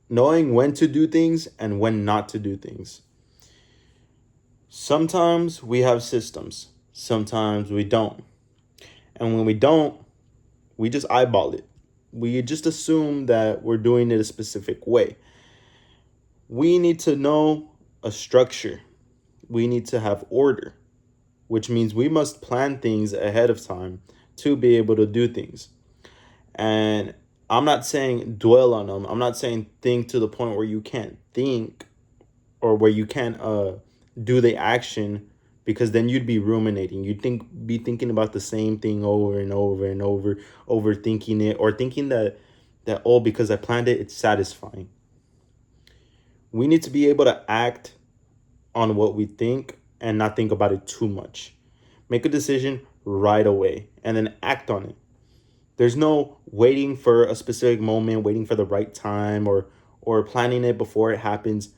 knowing when to do things and when not to do things. Sometimes we have systems, sometimes we don't. And when we don't, we just eyeball it. We just assume that we're doing it a specific way. We need to know a structure. We need to have order, which means we must plan things ahead of time to be able to do things. And I'm not saying dwell on them. I'm not saying think to the point where you can't think or where you can't do the action, because then you'd be ruminating. You'd be thinking about the same thing over and over and over, overthinking it, or thinking that oh, because I planned it, it's satisfying. We need to be able to act on what we think and not think about it too much. Make a decision right away and then act on it. There's no waiting for a specific moment, waiting for the right time, or planning it before it happens.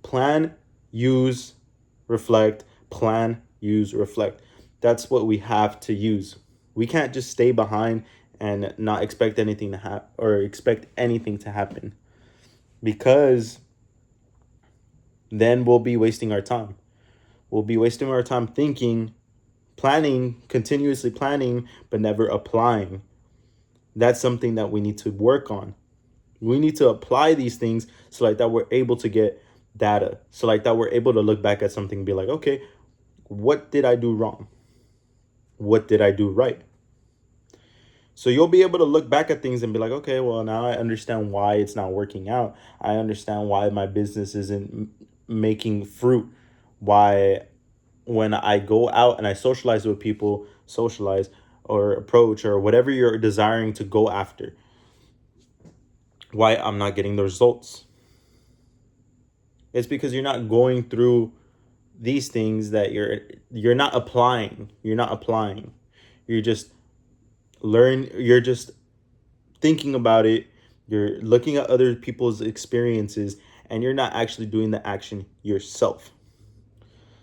Plan, use, reflect, plan, use, reflect. That's what we have to use. We can't just stay behind and not expect anything to happen or expect anything to happen, because then we'll be wasting our time. We'll be wasting our time thinking, planning, continuously planning, but never applying. That's something that we need to work on. We need to apply these things so like that we're able to get data. So like that we're able to look back at something and be like, okay, what did I do wrong? What did I do right? So you'll be able to look back at things and be like, okay, well, now I understand why it's not working out. I understand why my business isn't making fruit. Why, when I go out and I socialize with people, socialize or approach or whatever you're desiring to go after, why I'm not getting the results. It's because you're not going through these things that you're not applying. You're not applying. You're just you're just thinking about it. You're looking at other people's experiences and you're not actually doing the action yourself.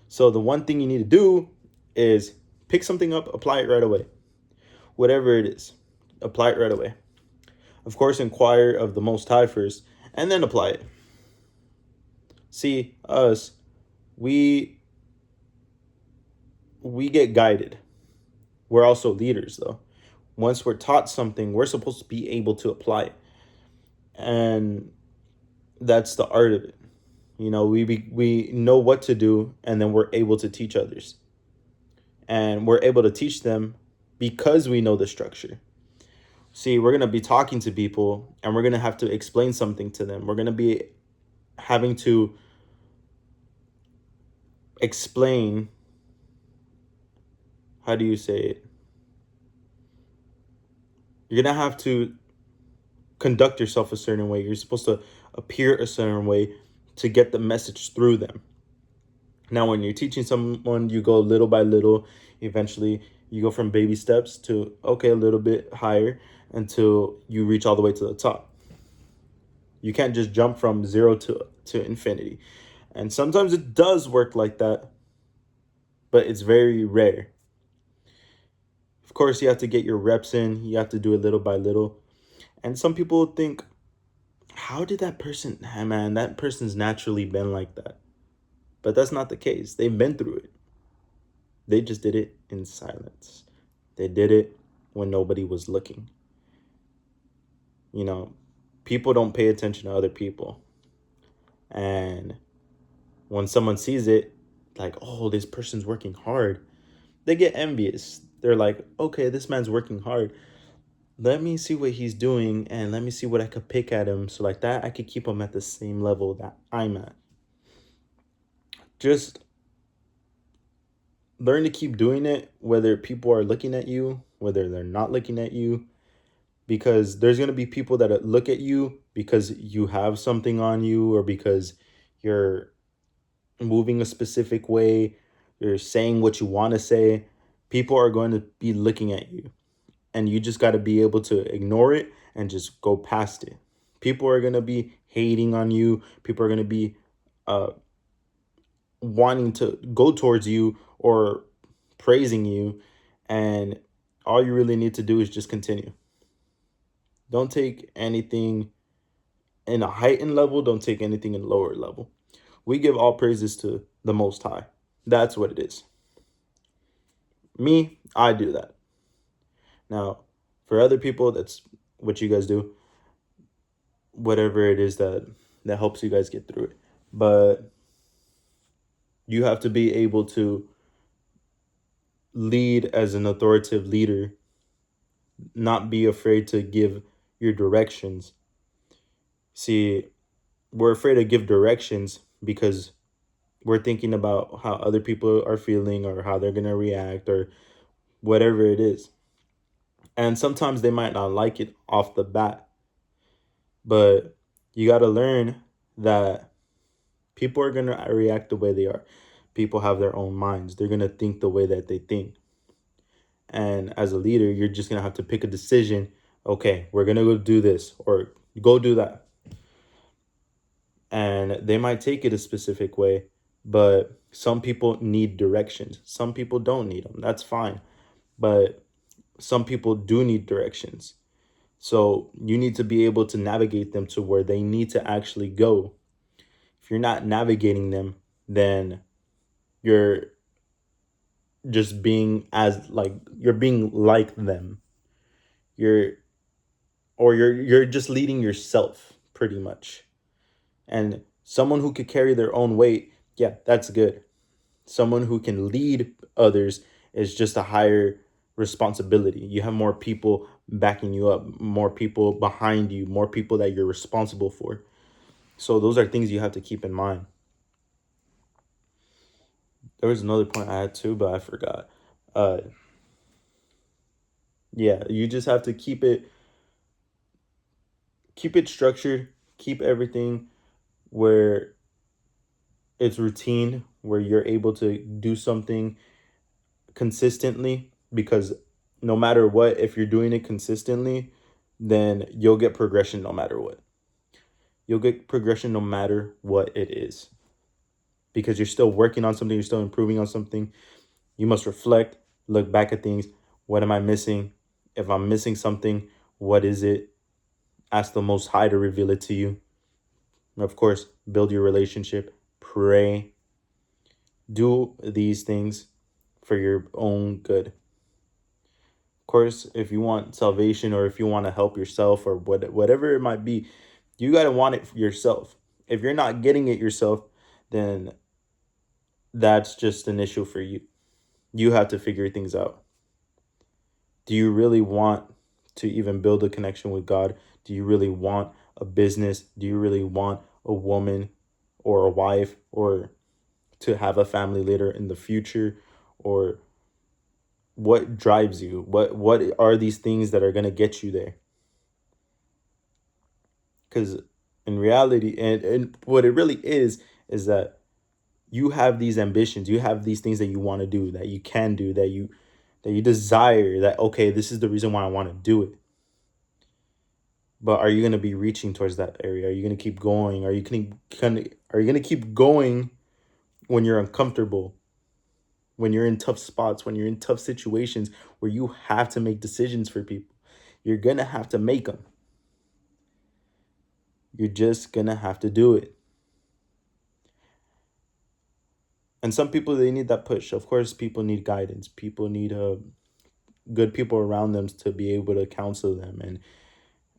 So the one thing you need to do is pick something up, apply it right away. Whatever it is, apply it right away. Of course, inquire of the Most High first and then apply it. See, us, we we get guided. We're also leaders though. Once we're taught something, we're supposed to be able to apply it. And that's the art of it. We know what to do and then we're able to teach others. And we're able to teach them because we know the structure. See, we're going to be talking to people and we're going to have to explain something to them. We're going to be having to explain, how do you say it? You're going to have to conduct yourself a certain way. You're supposed to appear a certain way to get the message through them. Now, when you're teaching someone, you go little by little. Eventually, you go from baby steps to, okay, a little bit higher until you reach all the way to the top. You can't just jump from zero to infinity. And sometimes it does work like that, but it's very rare. Of course, you have to get your reps in. You have to do it little by little. And some people think, how did that person, man, that person's naturally been like that. But that's not the case. They've been through it. They just did it in silence. They did it when nobody was looking. You know, people don't pay attention to other people. And when someone sees it, like, oh, this person's working hard, they get envious. They're like, okay, this man's working hard. Let me see what he's doing and let me see what I could pick at him. So, like that, I could keep him at the same level that I'm at. Just learn to keep doing it, whether people are looking at you, whether they're not looking at you, because there's going to be people that look at you because you have something on you or because you're moving a specific way, you're saying what you want to say. People are going to be looking at you, and you just got to be able to ignore it and just go past it. People are going to be hating on you. People are going to be uh, wanting to go towards you or praising you. And all you really need to do is just continue. Don't take anything in a heightened level, don't take anything in lower level. We give all praises to the Most High. That's what it is. Me, I do that. Now, for other people, that's what you guys do. Whatever it is that helps you guys get through it. But you have to be able to lead as an authoritative leader, not be afraid to give your directions. See, we're afraid to give directions because we're thinking about how other people are feeling or how they're going to react or whatever it is. And sometimes they might not like it off the bat, but you got to learn that people are going to react the way they are. People have their own minds. They're going to think the way that they think. And as a leader, you're just going to have to pick a decision. Okay, we're going to go do this or go do that. And they might take it a specific way, but some people need directions. Some people don't need them. That's fine. But some people do need directions. So you need to be able to navigate them to where they need to actually go. If you're not navigating them, then you're just being as like you're being like them. You're you're just leading yourself pretty much. And someone who could carry their own weight, yeah, that's good. Someone who can lead others is just a higher responsibility. You have more people backing you up, more people behind you, more people that you're responsible for. So those are things you have to keep in mind. There was another point I had too, but I forgot. Uh yeah, you just have to keep it structured, keep everything where it's routine, where you're able to do something consistently, because no matter what, if you're doing it consistently, then you'll get progression no matter what. You'll get progression no matter what it is, because you're still working on something, you're still improving on something. You must reflect, look back at things. What am I missing? If I'm missing something, what is it? Ask the Most High to reveal it to you. And of course, build your relationship, pray, do these things for your own good. Of course, if you want salvation or if you want to help yourself or whatever it might be, you got to want it for yourself. If you're not getting it yourself, then that's just an issue for you. You have to figure things out. Do you really want to even build a connection with God? Do you really want a business? Do you really want a woman or a wife or to have a family later in the future? Or what drives you? What are these things that are going to get you there? Because in reality, and what it really is that you have these ambitions, you have these things that you want to do, that you can do, that you desire, that okay, this is the reason why I want to do it. But are you going to be reaching towards that area? Are you going to keep going? Are you going to keep going when you're uncomfortable, when you're in tough spots, when you're in tough situations where you have to make decisions for people? You're going to have to make them. You're just going to have to do it. And some people, they need that push. Of course, people need guidance. People need good people around them to be able to counsel them,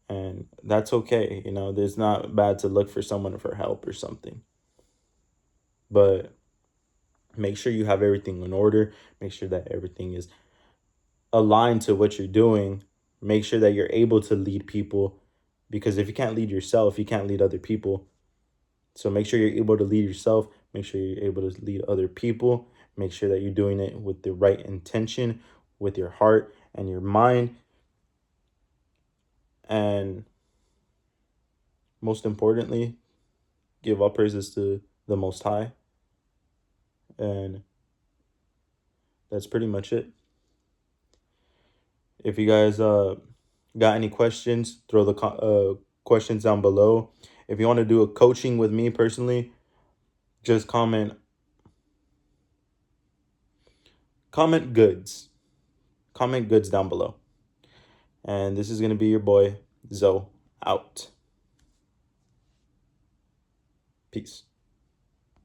and that's okay. You know, there's not bad to look for someone for help or something. But make sure you have everything in order. Make sure that everything is aligned to what you're doing. Make sure that you're able to lead people, because if you can't lead yourself, you can't lead other people. So make sure you're able to lead yourself. Make sure you're able to lead other people. Make sure that you're doing it with the right intention, with your heart and your mind. And most importantly, give all praises to the Most High. And that's pretty much it. If you guys got any questions, throw the questions down below. If you want to do a coaching with me personally, just comment goods. Comment goods down below. And this is going to be your boy, Zoe, out. Peace.